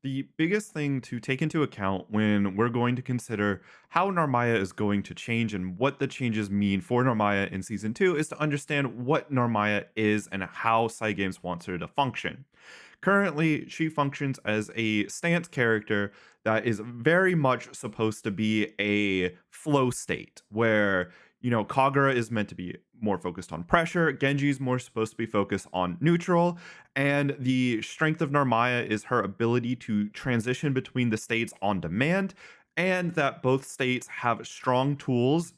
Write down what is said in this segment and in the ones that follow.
The biggest thing to take into account when we're going to consider how Narmaya is going to change and what the changes mean for Narmaya in season 2 is to understand what Narmaya is and how Cygames wants her to function. Currently, she functions as a stance character that is very much supposed to be a flow state where Kagura is meant to be more focused on pressure, Genji's more supposed to be focused on neutral, and the strength of Narmaya is her ability to transition between the states on demand, and that both states have strong tools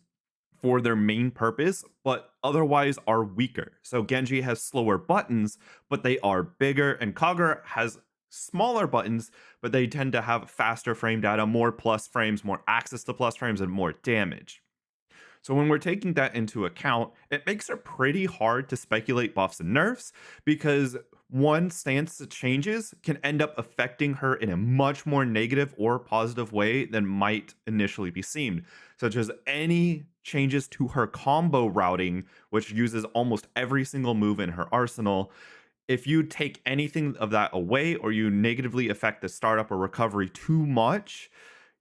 for their main purpose, but otherwise are weaker. So Genji has slower buttons, but they are bigger, and Kagura has smaller buttons, but they tend to have faster frame data, more plus frames, more access to plus frames, and more damage. So when we're taking that into account, it makes it pretty hard to speculate buffs and nerfs because one stance changes can end up affecting her in a much more negative or positive way than might initially be seen, such as any changes to her combo routing, which uses almost every single move in her arsenal. If you take anything of that away or you negatively affect the startup or recovery too much,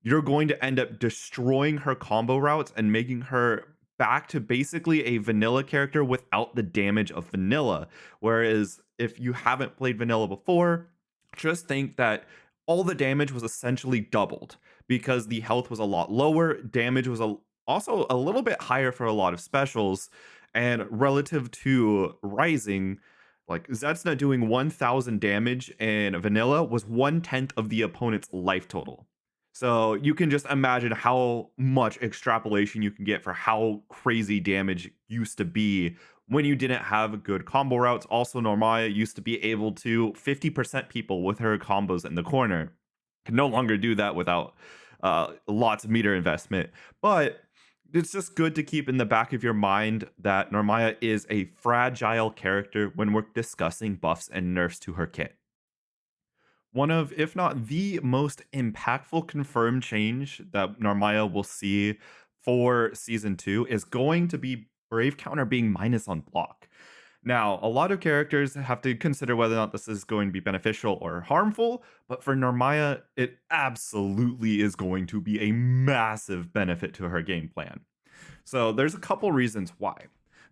you're going to end up destroying her combo routes and making her back to basically a vanilla character without the damage of vanilla. Whereas if you haven't played vanilla before, just think that all the damage was essentially doubled because the health was a lot lower, damage was also a little bit higher for a lot of specials, and relative to Rising, like Zetsuna doing 1000 damage in vanilla was 1/10 of the opponent's life total. So you can just imagine how much extrapolation you can get for how crazy damage used to be when you didn't have good combo routes. Also, Narmaya used to be able to 50% people with her combos in the corner. Can no longer do that without lots of meter investment. But it's just good to keep in the back of your mind that Narmaya is a fragile character when we're discussing buffs and nerfs to her kit. One of, if not the most impactful confirmed change that Narmaya will see for season 2 is going to be Brave Counter being minus on block. Now, a lot of characters have to consider whether or not this is going to be beneficial or harmful, but for Narmaya, it absolutely is going to be a massive benefit to her game plan. So there's a couple reasons why.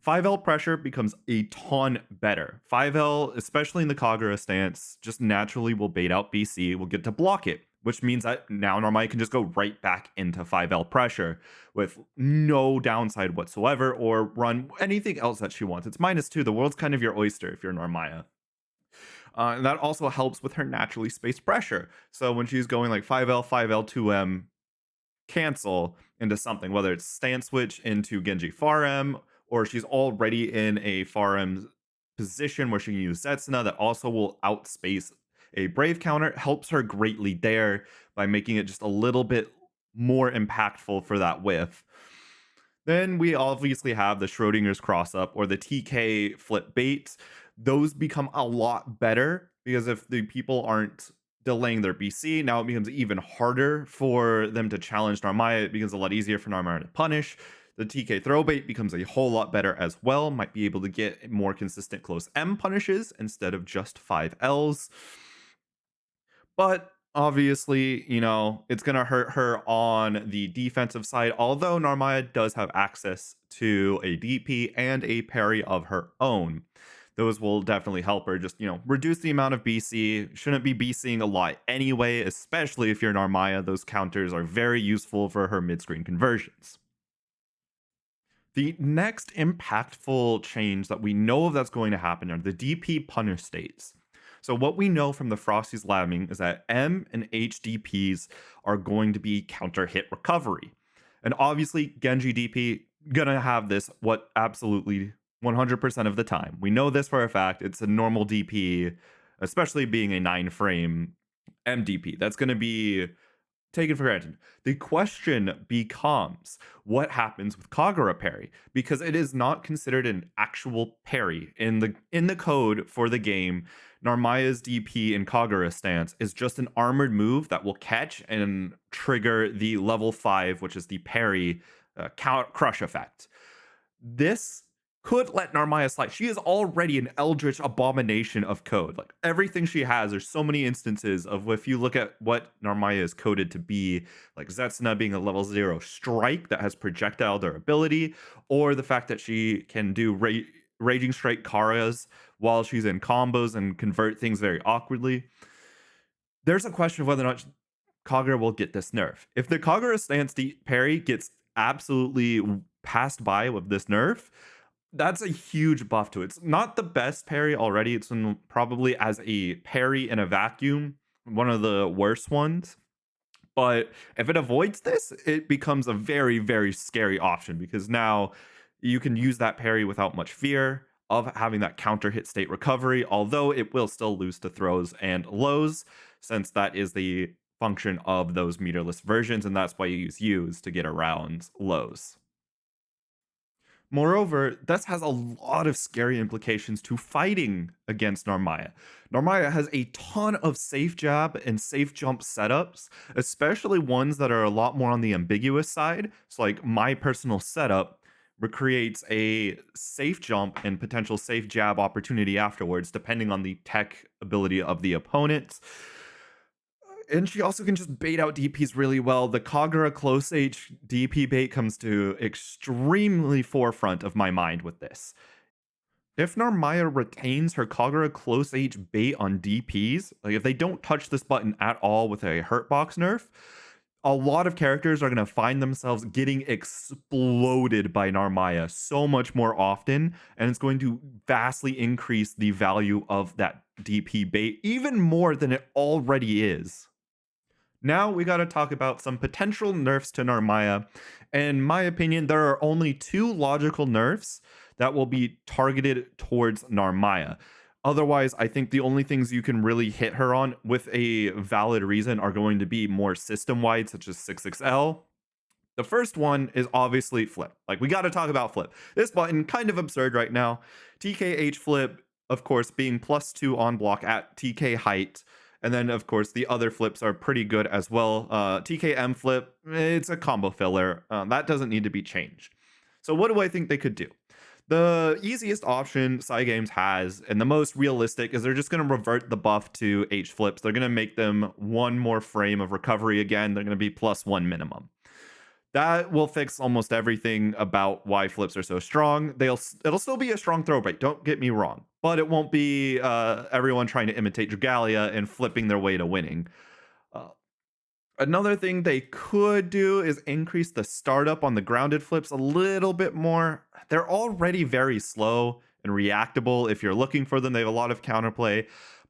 5L pressure becomes a ton better. 5L, especially in the Kagura stance, just naturally will bait out BC, will get to block it, which means that now Narmaya can just go right back into 5L pressure with no downside whatsoever or run anything else that she wants. It's -2. The world's kind of your oyster if you're Narmaya. And that also helps with her naturally spaced pressure. So when she's going like 5L, 5L, 2M, cancel into something, whether it's stand switch into Genji Farm, or she's already in a Farm position where she can use Setsuna that also will outspace a Brave counter, helps her greatly there by making it just a little bit more impactful for that whiff. Then we obviously have the Schrodinger's cross up or the TK flip bait. Those become a lot better because if the people aren't delaying their BC, now it becomes even harder for them to challenge Narmaya. It becomes a lot easier for Narmaya to punish. The TK throw bait becomes a whole lot better as well. Might be able to get more consistent close M punishes instead of just 5Ls. But obviously, it's going to hurt her on the defensive side, although Narmaya does have access to a DP and a parry of her own. Those will definitely help her just, reduce the amount of BC. Shouldn't be BCing a lot anyway, especially if you're Narmaya. Those counters are very useful for her mid-screen conversions. The next impactful change that we know of that's going to happen are the DP punish states. So what we know from the Frosty's labbing is that M and H DPs are going to be counter hit recovery. And obviously Genji DP gonna have this what absolutely 100% of the time. We know this for a fact. It's a normal DP, especially being a 9 frame MDP. That's going to be taken for granted. The question becomes what happens with Kagura parry because it is not considered an actual parry in the code for the game. Narmaya's DP in Kagura stance is just an armored move that will catch and trigger the level 5, which is the parry crush effect. This could let Narmaya slide. She is already an eldritch abomination of code. Like everything she has, there's so many instances of if you look at what Narmaya is coded to be, like Zetsuna being a level 0 strike that has projectile durability, or the fact that she can do Raging Strike Karas while she's in combos and convert things very awkwardly. There's a question of whether or not Kagura will get this nerf. If the Kagura stance parry gets absolutely passed by with this nerf, that's a huge buff to it. It's not the best parry already. It's probably as a parry in a vacuum, one of the worst ones. But if it avoids this, it becomes a very, very scary option because now you can use that parry without much fear of having that counter hit state recovery, although it will still lose to throws and lows, since that is the function of those meterless versions, and that's why you use to get around lows. Moreover, this has a lot of scary implications to fighting against Narmaya. Narmaya has a ton of safe jab and safe jump setups, especially ones that are a lot more on the ambiguous side. So, like my personal setup recreates a safe jump and potential safe jab opportunity afterwards, depending on the tech ability of the opponent. And she also can just bait out DPs really well. The Kagura close H DP bait comes to extremely forefront of my mind with this. If Narmaya retains her Kagura close H bait on DPs, like if they don't touch this button at all with a Hurtbox nerf, a lot of characters are going to find themselves getting exploded by Narmaya so much more often, and it's going to vastly increase the value of that DP bait even more than it already is. Now we got to talk about some potential nerfs to Narmaya. In my opinion, there are only 2 logical nerfs that will be targeted towards Narmaya. Otherwise, I think the only things you can really hit her on with a valid reason are going to be more system-wide, such as 6XL. The first one is obviously flip. Like, we got to talk about flip. This button, kind of absurd right now. TKH flip, of course, being +2 on block at TK height. And then, of course, the other flips are pretty good as well. TKM flip, it's a combo filler. That doesn't need to be changed. So what do I think they could do? The easiest option Cygames has, and the most realistic, is they're just going to revert the buff to H flips. They're going to make them 1 more frame of recovery again. They're going to be +1 minimum. That will fix almost everything about why flips are so strong. It'll still be a strong throw rate, don't get me wrong, but it won't be everyone trying to imitate Dragalia and flipping their way to winning. Another thing they could do is increase the startup on the grounded flips a little bit more. They're already very slow and reactable if you're looking for them. They have a lot of counterplay,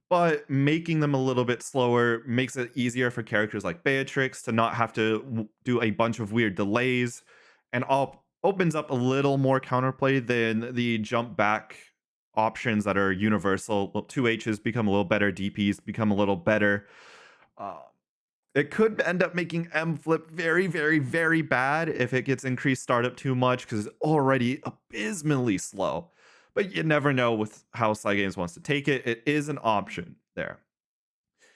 but making them a little bit slower makes it easier for characters like Beatrix to not have to do a bunch of weird delays, and opens up a little more counterplay than the jump back options that are universal. Well, 2Hs become a little better, DPs become a little better. It could end up making M flip very, very, very bad if it gets increased startup too much because it's already abysmally slow. But you never know with how Cygames wants to take it. It is an option there.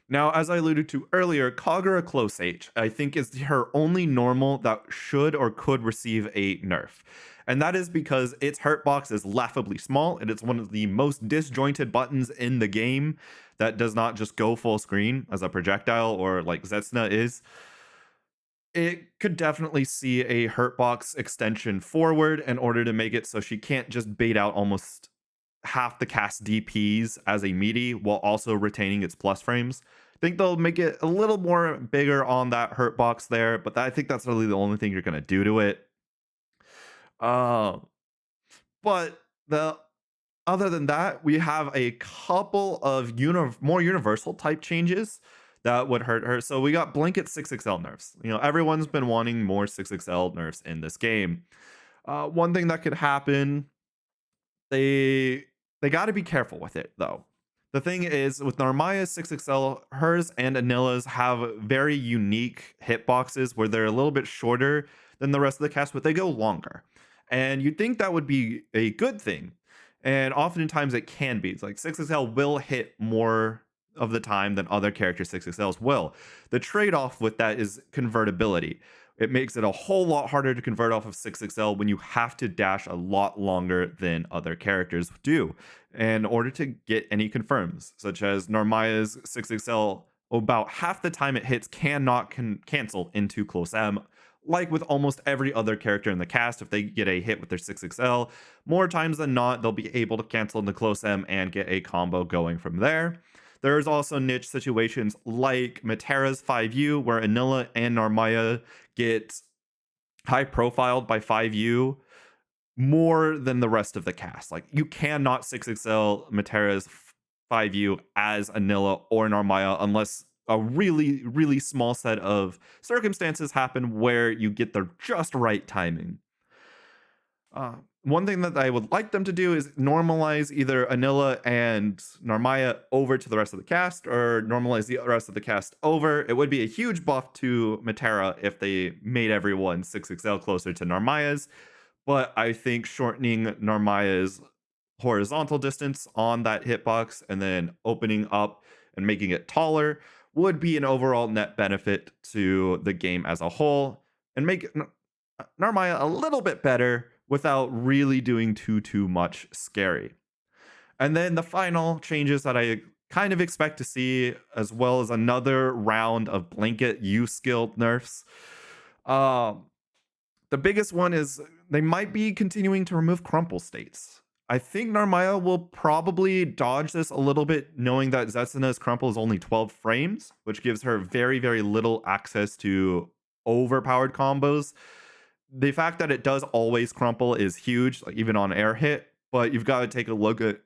Now, as I alluded to earlier, Kagura Close H, I think, is her only normal that should or could receive a nerf. And that is because its hurtbox is laughably small, and it's one of the most disjointed buttons in the game that does not just go full screen as a projectile or like Zetsuna is. It could definitely see a hurtbox extension forward in order to make it so she can't just bait out almost half the cast DPs as a meaty while also retaining its plus frames. I think they'll make it a little more bigger on that hurtbox there, but I think that's really the only thing you're going to do to it. But the other than that, we have a couple of more universal type changes that would hurt her. So we got blanket 6XL nerfs. You know, everyone's been wanting more 6XL nerfs in this game. One thing that could happen, they got to be careful with it though. The thing is, with Narmaya's 6XL, hers and Anila's have very unique hitboxes where they're a little bit shorter than the rest of the cast, but they go longer. And you'd think that would be a good thing. And oftentimes it can be. It's like 6XL will hit more of the time than other character 6XLs will. The trade-off with that is convertibility. It makes it a whole lot harder to convert off of 6XL when you have to dash a lot longer than other characters do in order to get any confirms, such as Narmaya's 6XL. About half the time it hits cannot cancel into close M. Like with almost every other character in the cast, if they get a hit with their 6XL, more times than not, they'll be able to cancel into close M and get a combo going from there. There's also niche situations like Matera's 5U, where Anila and Narmaya get high profiled by 5U more than the rest of the cast. Like, you cannot 6XL Matera's 5U as Anila or Narmaya unless a really, really small set of circumstances happen where you get the just right timing. One thing that I would like them to do is normalize either Anila and Narmaya over to the rest of the cast, or normalize the rest of the cast over. It would be a huge buff to Matera if they made everyone 6XL closer to Narmaya's, but I think shortening Narmaya's horizontal distance on that hitbox and then opening up and making it taller would be an overall net benefit to the game as a whole, and make Narmaya a little bit better without really doing too much scary. And then the final changes that I kind of expect to see, as well as another round of blanket use skill nerfs. The biggest one is they might be continuing to remove crumple states. I think Narmaya will probably dodge this a little bit, knowing that Zetsuna's crumple is only 12 frames, which gives her very, very little access to overpowered combos. The fact that it does always crumple is huge, like even on air hit, but you've got to take a look at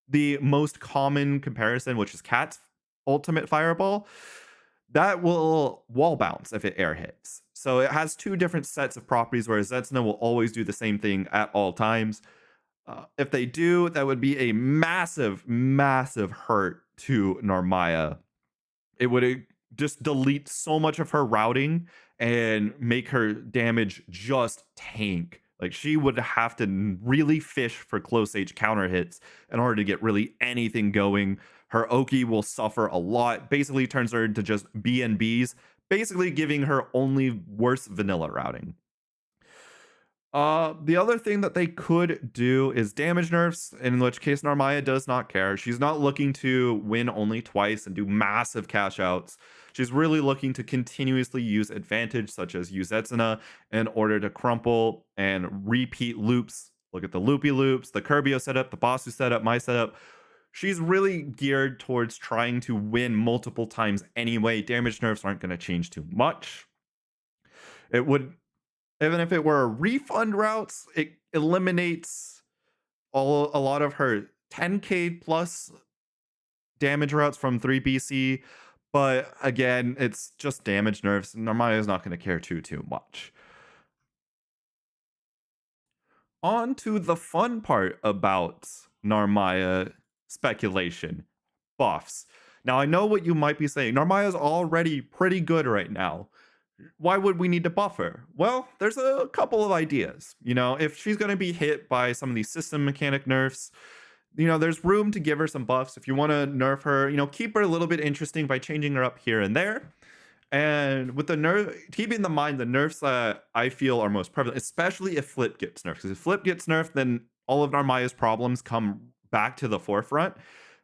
the most common comparison, which is Cat's ultimate fireball. That will wall bounce if it air hits. So it has two different sets of properties, whereas Zetsuna will always do the same thing at all times. If they do, that would be a massive, massive hurt to Narmaya. It would just delete so much of her routing and make her damage just tank. Like, she would have to really fish for close H counter hits in order to get really anything going. Her Oki will suffer a lot, basically turns her into just BNBs, basically giving her only worse vanilla routing. The other thing that they could do is damage nerfs, in which case Narmaya does not care. She's not looking to win only twice and do massive cash outs. She's really looking to continuously use advantage, such as use Zetsuna, in order to crumple and repeat loops. Look at the loopy loops, the Kirbio setup, the Basu setup, my setup. She's really geared towards trying to win multiple times anyway. Damage nerfs aren't going to change too much. It would, even if it were refund routes, it eliminates a lot of her 10k plus damage routes from 3BC. But again, it's just damage nerfs. Narmaya is not going to care too much. On to the fun part about Narmaya speculation: buffs. Now, I know what you might be saying. Narmaya is already pretty good right now. Why would we need to buff her? Well, there's a couple of ideas. If she's going to be hit by some of these system mechanic nerfs, there's room to give her some buffs. If you want to nerf her, keep her a little bit interesting by changing her up here and there. And with the nerf, keeping in mind the nerfs that I feel are most prevalent, especially if Flip gets nerfed. Because if Flip gets nerfed, then all of Narmaya's problems come back to the forefront.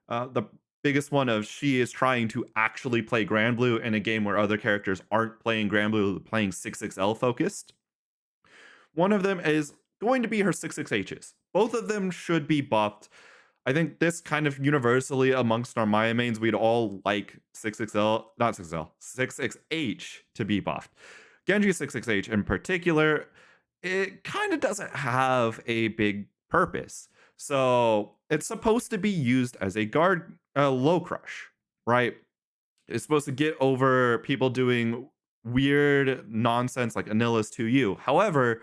The biggest one of she is trying to actually play Granblue in a game where other characters aren't playing Granblue, playing 6XL focused. One of them is going to be her 6XHs. Both of them should be buffed. I think this kind of universally amongst our Maya mains, we'd all like 6XL, not 6XL, 6XH to be buffed. Genji 6XH in particular, it kind of doesn't have a big purpose. So it's supposed to be used as a guard, low crush, right? It's supposed to get over people doing weird nonsense like Anila's 2U. However,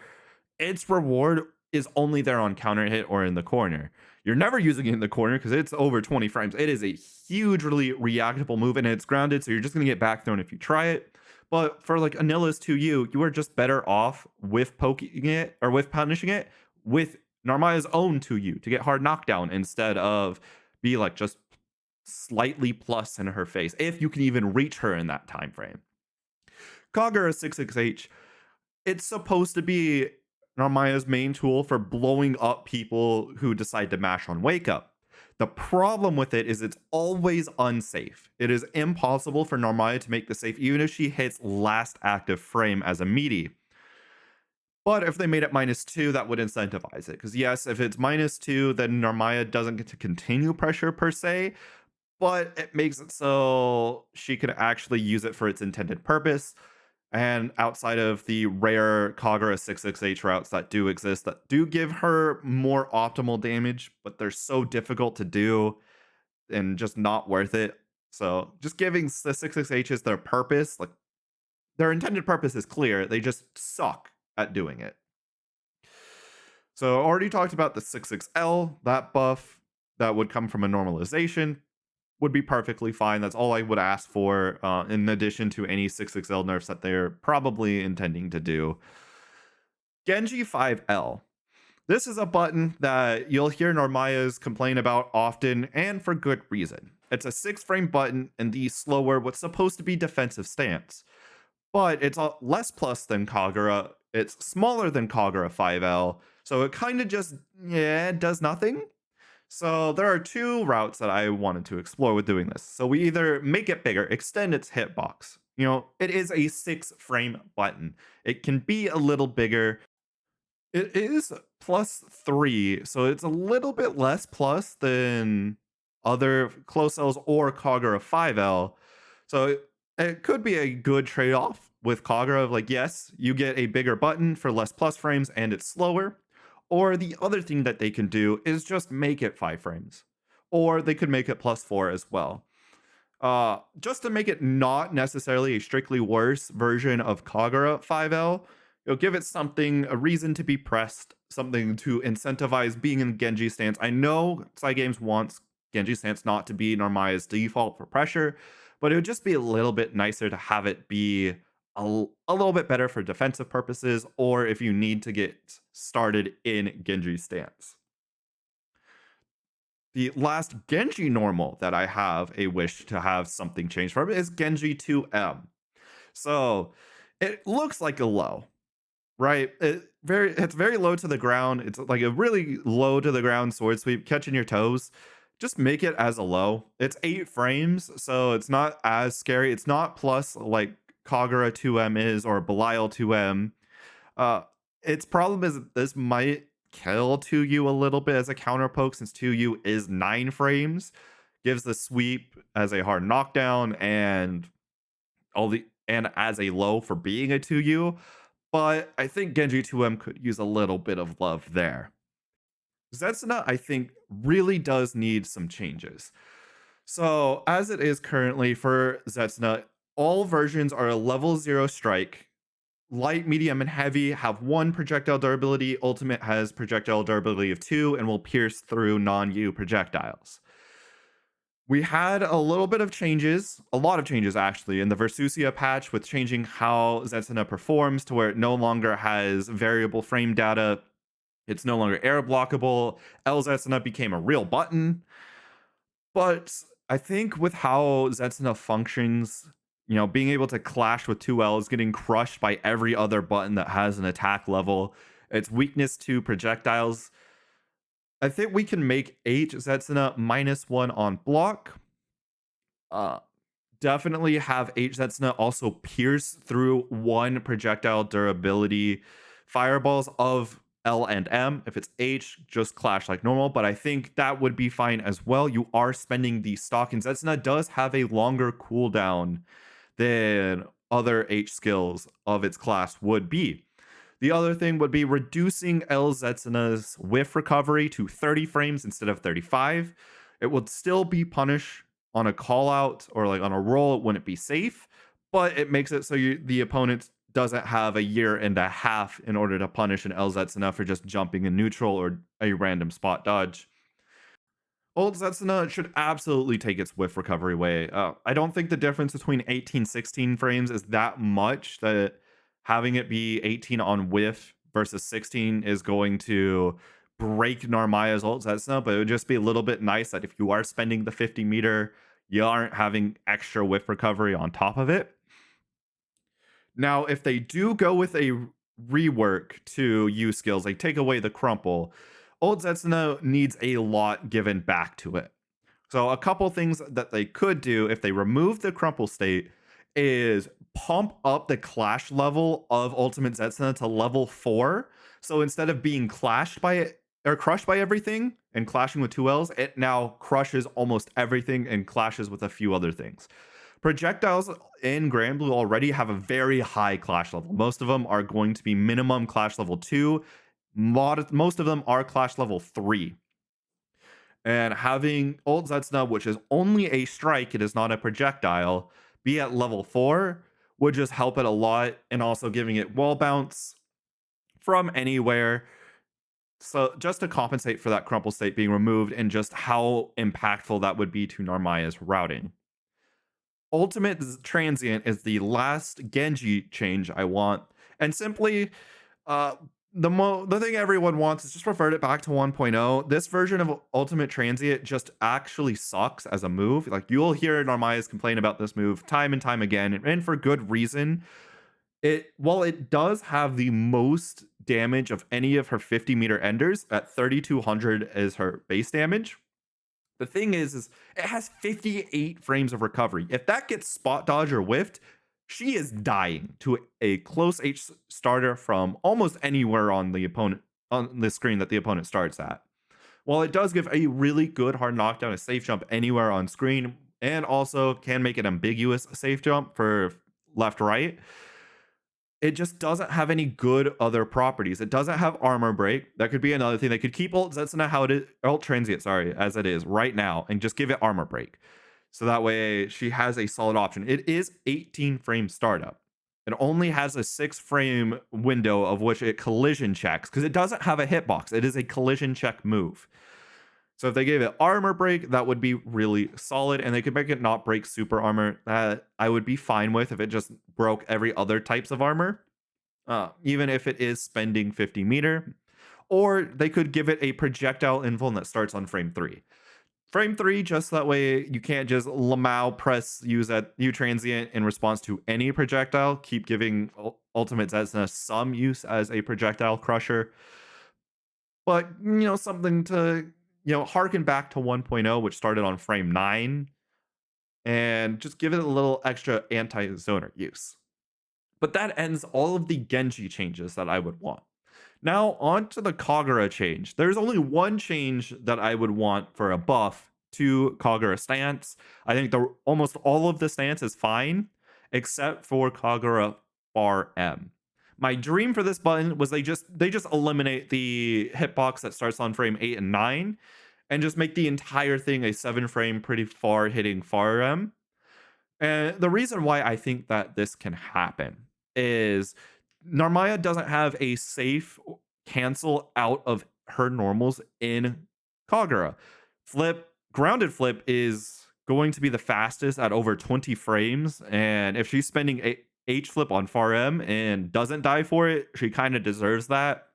its reward is only there on counter hit or in the corner. You're never using it in the corner because it's over 20 frames. It is a hugely reactable move and it's grounded, so you're just going to get back thrown if you try it. But for like Anila's 2U, you are just better off with poking it or with punishing it with Narmaya's own 2U to get hard knockdown instead of be like just slightly plus in her face, if you can even reach her in that time frame. Kagura 6XH, It's supposed to be Narmaya's main tool for blowing up people who decide to mash on wake up. The problem with it is it's always unsafe. It is impossible for Narmaya to make the safe, even if she hits last active frame as a meaty. But if they made it -2, that would incentivize it. Because yes, if it's -2, then Narmaya doesn't get to continue pressure per se, but it makes it so she can actually use it for its intended purpose. And outside of the rare Kagura 66H routes that do exist, that do give her more optimal damage, but they're so difficult to do and just not worth it. So just giving the 66Hs their purpose, like their intended purpose is clear. They just suck at doing it. So I already talked about the 66L, that buff that would come from a normalization would be perfectly fine. That's all I would ask for, in addition to any 66L nerfs that they're probably intending to do. Genji 5L. This is a button that you'll hear Narmayas complain about often, and for good reason. It's a 6-frame button in the slower, what's supposed to be defensive stance. But it's less plus than Kagura. It's smaller than Kagura 5L. So it kind of just, does nothing. So there are two routes that I wanted to explore with doing this. So we either make it bigger, extend its hitbox. It is a 6-frame button. It can be a little bigger. It is +3, so it's a little bit less plus than other close Ls or Kagura 5L. So it could be a good trade-off with Kagura of like, yes, you get a bigger button for less plus frames and it's slower. Or the other thing that they can do is just make it 5 frames. Or they could make it +4 as well. Just to make it not necessarily a strictly worse version of Kagura 5L, give it something, a reason to be pressed, something to incentivize being in Genji stance. I know Cygames wants Genji stance not to be Narmaya's default for pressure, but it would just be a little bit nicer to have it be a little bit better for defensive purposes, or if you need to get started in Genji stance. The last Genji normal that I have a wish to have something changed from is Genji 2M. So it looks like a low, right? It's very low to the ground. It's like a really low to the ground sword sweep, catching your toes. Just make it as a low. It's 8 frames, so it's not as scary. It's not plus like Kagura 2M is or Belial 2M. Its problem is that this might kill 2U a little bit as a counter poke, since 2U is 9 frames, gives the sweep as a hard knockdown and as a low for being a 2U. But I think Genji 2M could use a little bit of love there. Zetsuna, I think, really does need some changes. So, as it is currently for Zetsuna, all versions are a level 0 strike. Light, medium, and heavy have 1 projectile durability. Ultimate has projectile durability of 2 and will pierce through non-U projectiles. We had a little bit of changes, a lot of changes actually, in the Versusia patch with changing how Zetsuna performs to where it no longer has variable frame data. It's no longer air blockable. L Zetsuna became a real button. But I think with how Zetsuna functions, being able to clash with 2Ls, getting crushed by every other button that has an attack level, its weakness to projectiles, I think we can make H Zetsuna -1 on block. Uh, Definitely have H Zetsuna also pierce through 1 projectile durability fireballs of L and M. If it's H, just clash like normal, but I think that would be fine as well. You are spending the stock, and Zetsuna does have a longer cooldown than other H skills of its class would be. The other thing would be reducing L Zetsuna's whiff recovery to 30 frames instead of 35. It would still be punish on a call out or like on a roll. It wouldn't be safe, but it makes it so the opponent doesn't have a year and a half in order to punish an L Zetsuna for just jumping in neutral or a random spot dodge. Old Zetsuna should absolutely take its whiff recovery away. I don't think the difference between 18-16 frames is that much that having it be 18 on whiff versus 16 is going to break Narmaya's ult Zetsuna, but it would just be a little bit nice that if you are spending the 50 meter, you aren't having extra whiff recovery on top of it. Now, if they do go with a rework to use skills, like take away the crumple, old Setsuna needs a lot given back to it. So a couple things that they could do if they remove the crumple state is pump up the clash level of Ultimate Zetsuna to level 4. So instead of being clashed by it or crushed by everything and clashing with 2Ls, it now crushes almost everything and clashes with a few other things. Projectiles in Granblue already have a very high clash level. Most of them are going to be minimum clash level 2. Most of them are clash level 3. And having old Zetsuna, which is only a strike, it is not a projectile, be at level 4 would just help it a lot, and also giving it wall bounce from anywhere. So just to compensate for that crumple state being removed and just how impactful that would be to Narmaya's routing. Ultimate Transient is the last Genji change I want, and simply uh, the thing everyone wants is just revert it back to 1.0. This version of Ultimate Transient just actually sucks as a move. Like, you'll hear Narmaya's complain about this move time and time again, and for good reason. While it does have the most damage of any of her 50-meter enders at 3200 as her base damage, the thing is it has 58 frames of recovery. If that gets spot dodge or whiffed, she is dying to a close H starter from almost anywhere on the screen that the opponent starts at. While it does give a really good hard knockdown, a safe jump anywhere on screen, and also can make an ambiguous safe jump for left right, it just doesn't have any good other properties. It doesn't have armor break. That could be another thing. They could keep ult Zetsuna how it is, ult transient, sorry, as it is right now, and just give it armor break. So that way she has a solid option. It is 18 frame startup. It only has a 6-frame window of which it collision checks because it doesn't have a hitbox. It is a collision check move. So if they gave it armor break, that would be really solid, and they could make it not break super armor. That I would be fine with if it just broke every other types of armor, even if it is spending 50 meter. Or they could give it a projectile invuln that starts on frame 3. Frame 3, just that way you can't just Lamau press use at U transient in response to any projectile. Keep giving Ultimate Zetsuna some use as a projectile crusher. But, something to, harken back to 1.0, which started on frame 9, and just give it a little extra anti-zoner use. But that ends all of the Genji changes that I would want. Now, on to the Kagura change. There's only one change that I would want for a buff to Kagura stance. I think almost all of the stance is fine, except for Kagura bar M. My dream for this button was they just eliminate the hitbox that starts on frame 8 and 9 and just make the entire thing a 7-frame pretty far hitting far M. And the reason why I think that this can happen is Narmaya doesn't have a safe cancel out of her normals in Kagura. Grounded flip is going to be the fastest at over 20 frames, and if she's spending H flip on far M and doesn't die for it, she kind of deserves that.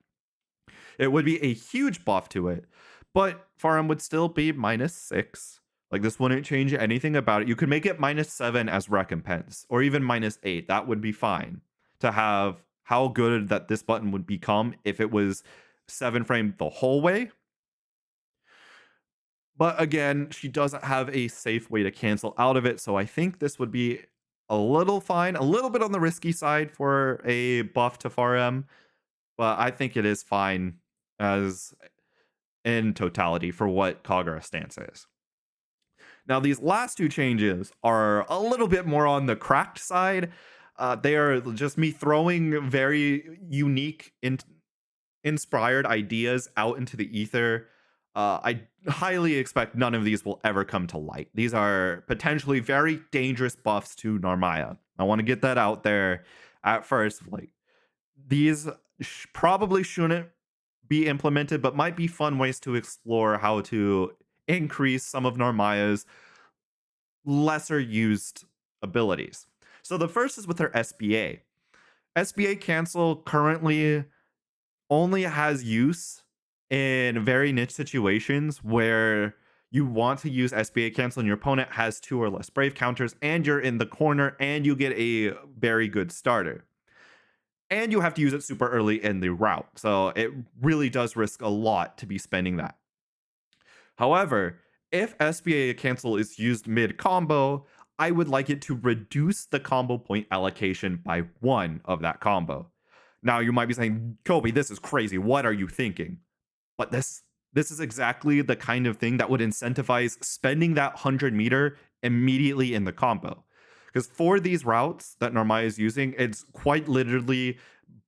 It would be a huge buff to it, but far M would still be -6. Like, this wouldn't change anything about it. You could make it -7 as recompense, or even -8. That would be fine to have how good that this button would become if it was 7 frame the whole way. But again, she doesn't have a safe way to cancel out of it, so I think this would be a little fine, a little bit on the risky side for a buff to far M, but I think it is fine as in totality for what Kagura stance is. Now, these last two changes are a little bit more on the cracked side. They are just me throwing very unique, inspired ideas out into the ether. I highly expect none of these will ever come to light. These are potentially very dangerous buffs to Narmaya. I want to get that out there at first. Like, these probably shouldn't be implemented, but might be fun ways to explore how to increase some of Narmaya's lesser used abilities. So the first is with her SBA. SBA cancel currently only has use in very niche situations where you want to use SBA cancel and your opponent has 2 or less brave counters and you're in the corner and you get a very good starter. and you have to use it super early in the route. So it really does risk a lot to be spending that. However, if SBA cancel is used mid combo, I would like it to reduce the combo point allocation by one of that combo. Now you might be saying, Kobe, this is crazy. What are you thinking? But this is exactly the kind of thing that would incentivize spending that 100 meter immediately in the combo. Because for these routes that Narmaya is using, it's quite literally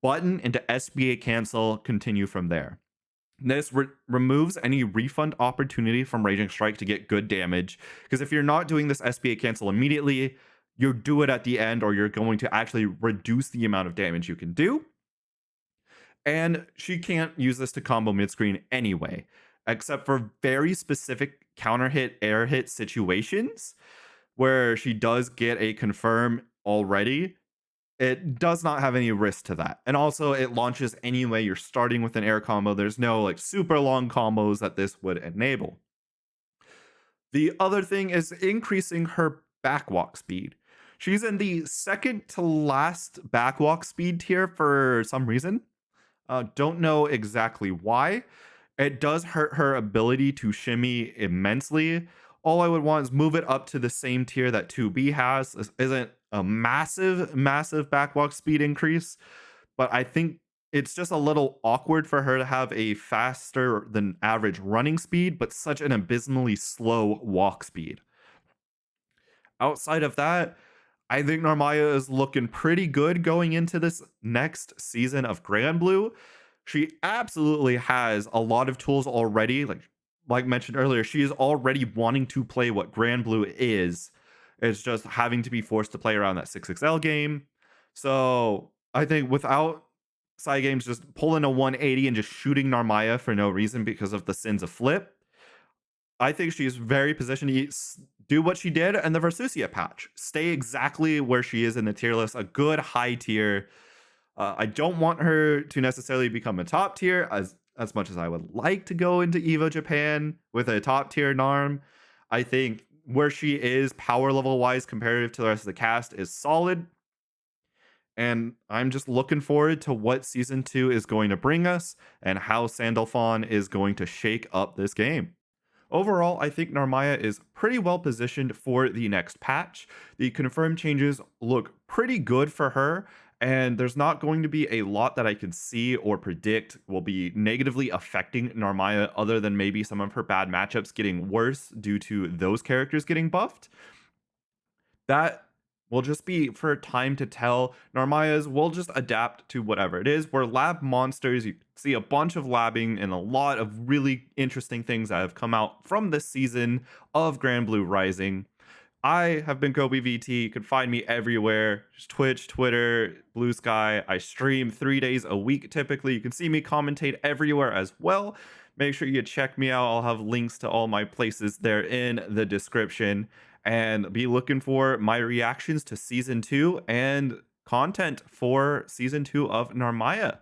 button into SBA cancel, continue from there. This removes any refund opportunity from Raging Strike to get good damage. Because if you're not doing this SBA cancel immediately, you do it at the end, or you're going to actually reduce the amount of damage you can do. And she can't use this to combo mid screen anyway, except for very specific counter hit, air hit situations where she does get a confirm already. It does not have any risk to that. And also, it launches anyway. You're starting with an air combo. There's no like super long combos that this would enable. The other thing is increasing her backwalk speed. She's in the second to last backwalk speed tier for some reason. Don't know exactly why. It does hurt her ability to shimmy immensely. All I would want is move it up to the same tier that 2B has. This isn't a massive, massive backwalk speed increase, but I think it's just a little awkward for her to have a faster than average running speed, but such an abysmally slow walk speed. Outside of that, I think Narmaya is looking pretty good going into this next season of Granblue. She absolutely has a lot of tools already. Like mentioned earlier, she is already wanting to play what Granblue is. It's just having to be forced to play around that 6XL game. So I think without Cygames just pulling a 180 and just shooting Narmaya for no reason because of the sins of Flip, I think she's very positioned to do what she did in the Versusia patch. Stay exactly where she is in the tier list, a good high tier. I don't want her to necessarily become a top tier as much as I would like to go into Evo Japan with a top tier Narm. I think where she is power level wise comparative to the rest of the cast is solid. And I'm just looking forward to what season 2 is going to bring us and how Sandalphon is going to shake up this game. Overall, I think Narmaya is pretty well positioned for the next patch. The confirmed changes look pretty good for her, and there's not going to be a lot that I can see or predict will be negatively affecting Narmaya other than maybe some of her bad matchups getting worse due to those characters getting buffed. That will just be for time to tell. Narmaya's will just adapt to whatever it is. We're lab monsters. You see a bunch of labbing and a lot of really interesting things that have come out from this season of Granblue Rising. I have been Kobe VT. You can find me everywhere. Just Twitch, Twitter, Blue Sky. I stream 3 days a week typically. You can see me commentate everywhere as well. Make sure you check me out. I'll have links to all my places there in the description. And be looking for my reactions to season 2 and content for season 2 of Narmaya.